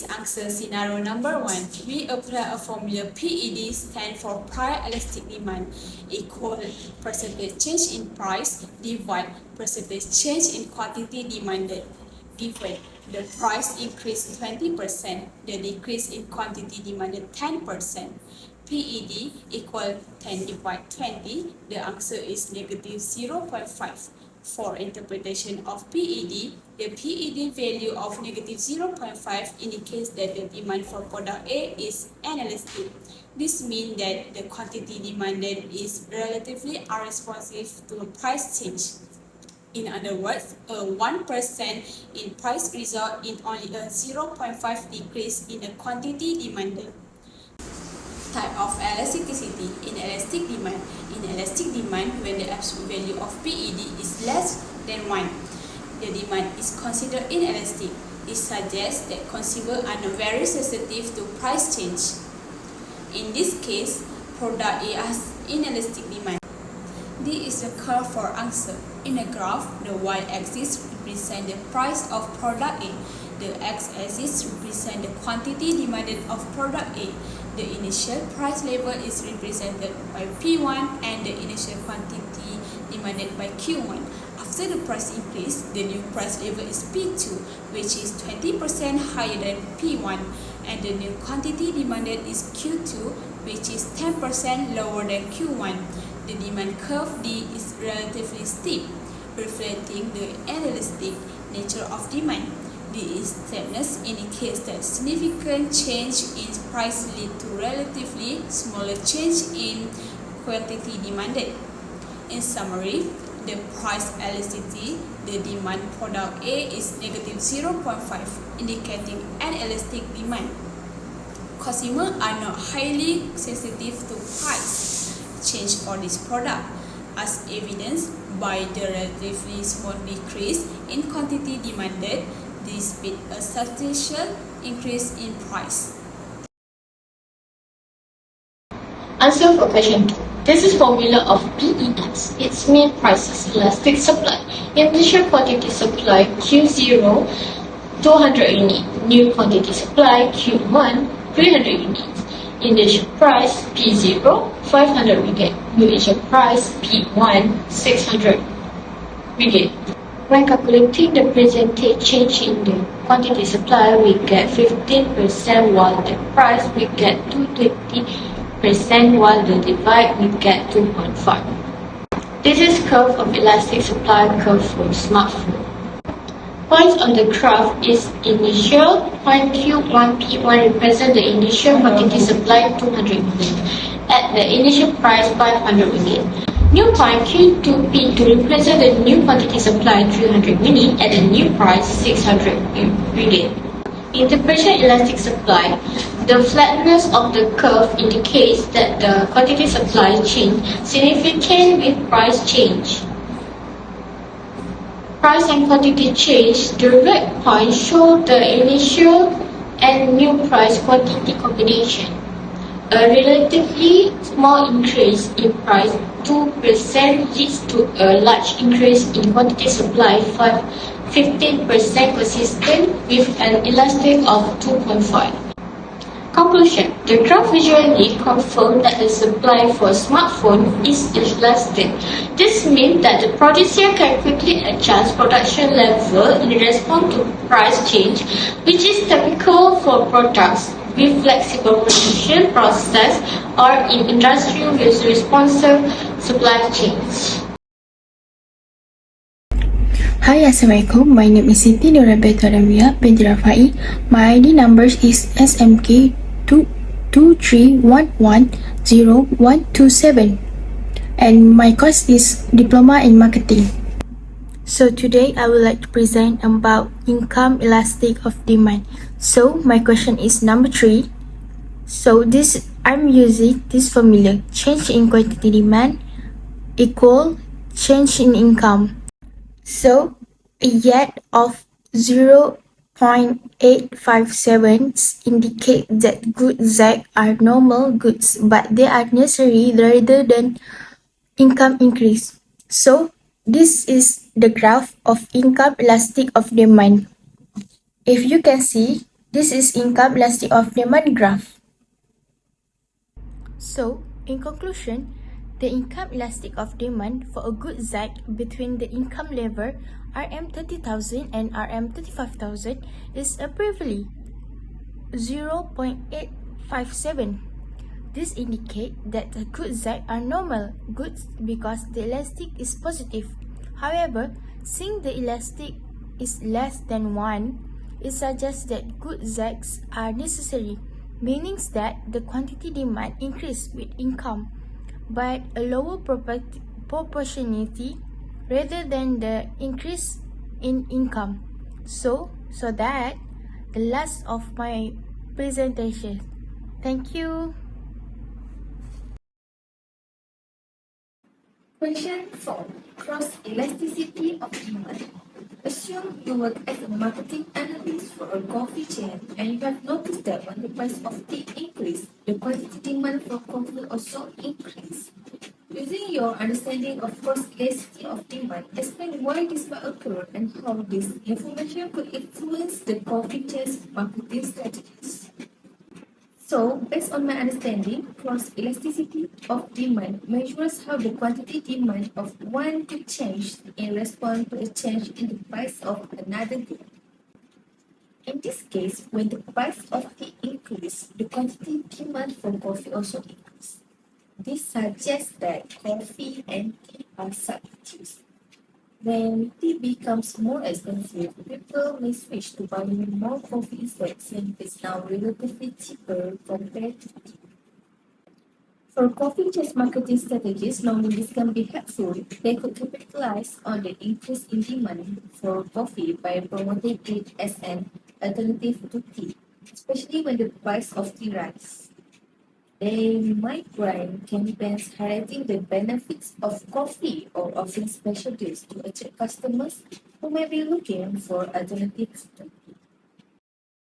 is answer scenario number 1. We apply a formula PED stand for price elastic demand equal percentage change in price divide percentage change in quantity demanded. Given the price increased 20%, the decrease in quantity demanded 10%. PED equal 10 divided 20, the answer is negative 0.5. For interpretation of PED, the PED value of negative 0.5 indicates that the demand for product A is inelastic. This means that the quantity demanded is relatively unresponsive to price change. In other words, a 1% in price result in only a 0.5 decrease in the quantity demanded. Type of elasticity in elastic demand. In elastic demand, when the absolute value of PED is less than 1, the demand is considered inelastic. This suggests that consumers are not very sensitive to price change. In this case, product A has inelastic demand. This is the curve for answer. In the graph, the y-axis represents the price of product A. The x-axis represents the quantity demanded of product A. The initial price level is represented by P1 and the initial quantity demanded by Q1. After the price increase, the new price level is P2, which is 20% higher than P1, and the new quantity demanded is Q2, which is 10% lower than Q1. The demand curve D is relatively steep, reflecting the inelastic nature of demand. This steepness indicates that significant change in price lead to relatively smaller change in quantity demanded. In summary, the price elasticity, the demand product A is negative 0.5, indicating inelastic demand. Consumers are not highly sensitive to price change for this product, as evidenced by the relatively small decrease in quantity demanded despite a substantial increase in price. Answer for question 2. This is formula of PES. Its main price is elastic supply. Initial quantity supply Q0 200 units. New quantity supply Q1 300 units. Initial price P0 500 ringgit. New initial price P1 600 ringgit. When calculating the percentage change in the quantity supply, we get 15%, while the price we get 220%, while the divide we get 2.5. This is curve of elastic supply curve for smartphone. Points on the graph is initial point Q1 P1 represent the initial quantity supply 200 units at the initial price 500 ringgit. New point Q2 P2 represent the new quantity supply 300 units at the new price 600 ringgit. Interpretation elastic supply. The flatness of the curve indicates that the quantity supply change significant with price change. Price and quantity change, the red points show the initial and new price quantity combination. A relatively small increase in price 2% leads to a large increase in quantity supply 15% consistent with an elastic of 2.5. Conclusion. The graph visually confirms that the supply for smartphone is elastic. This means that the producer can quickly adjust production level in response to price change, which is typical for products with flexible production process or in industry with responsive supply chains. Hi, Assalamualaikum. My name is Siti Nurabetu Adawiyah binti Rafai. My ID number is SMK 231100127 and my course is Diploma in Marketing. So today I would like to present about income elastic of demand. So my question is number 3. So I'm using this formula: change in quantity demand equal change in income. So a yield of 0.857 indicate that goods Z are normal goods, but they are necessary rather than income increase. So this is the graph of income elastic of demand. If you can see, This is income elastic of demand graph. So, in conclusion, the income elastic of demand for a good Z between the income level RM30,000 and RM35,000 is approximately 0.857. This indicates that the goods Z are normal goods because the elastic is positive. However, since the elastic is less than 1, it suggests that good Zs are necessary, meaning that the quantity demand increase with income, but a lower proportionality rather than the increase in income. So that the last of my presentation. Thank you. Question 4. Cross-elasticity of demand. Assume you work as a marketing analyst for a coffee chain and you have noticed that when the price of tea increase, the quantity demand for coffee also increase. Using your understanding of cross-elasticity of demand, explain why this might occur and how this information could influence the coffee chain's marketing strategies. So, based on my understanding, cross-elasticity of demand measures how the quantity demand of one good change in response to a change in the price of another good. In this case, when the price of tea increases, the quantity demand for coffee also increases. This suggests that coffee and tea are substitutes. When tea becomes more expensive, people may switch to buying more coffee instead since it's now relatively cheaper compared to tea. For coffee chains marketing strategies, normally this can be helpful. They could capitalize on the increase in demand for coffee by promoting it as an alternative to tea, especially when the price of tea rises. They might run campaigns highlighting the benefits of coffee or offering special deals to attract customers who may be looking for alternatives.